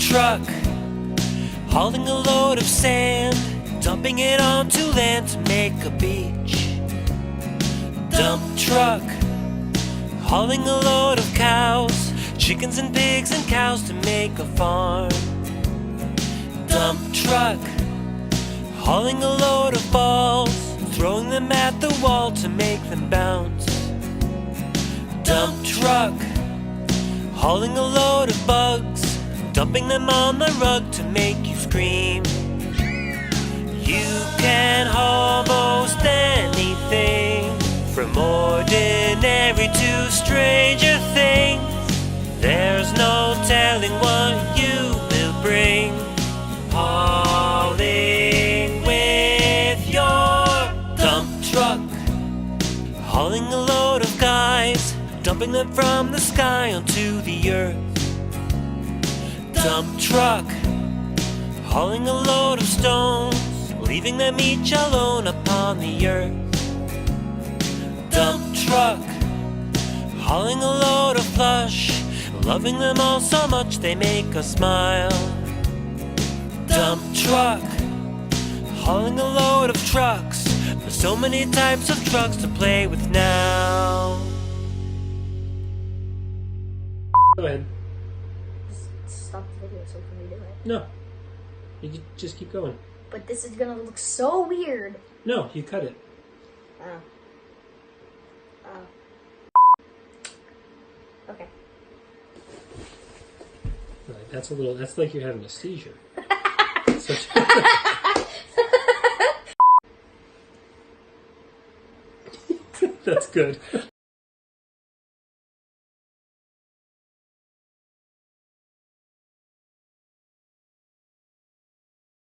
truck, hauling a load of sand, dumping it onto land to make a beach. Dump truck, hauling a load of cows, chickens and pigs and cows to make a farm. Dump truck, hauling a load of balls, throwing them at the wall to make them bounce. Dump truck, hauling a load of bugs, dumping them on the rug to make you scream. You can haul most anything, from ordinary to stranger things. There's no telling what you will bring, hauling with your dump truck, hauling a load of guys, dumping them from the sky onto the earth. Dump truck, hauling a load of stones, leaving them each alone upon the earth. Dump truck, hauling a load of plush, loving them all so much they make us smile. Dump truck, hauling a load of trucks, there's so many types of trucks to play with now. Go ahead. Stop the video so can we do it? No. You just keep going. But this is gonna look so weird. No, you cut it. Oh. Okay. Right, that's like you're having a seizure. That's good.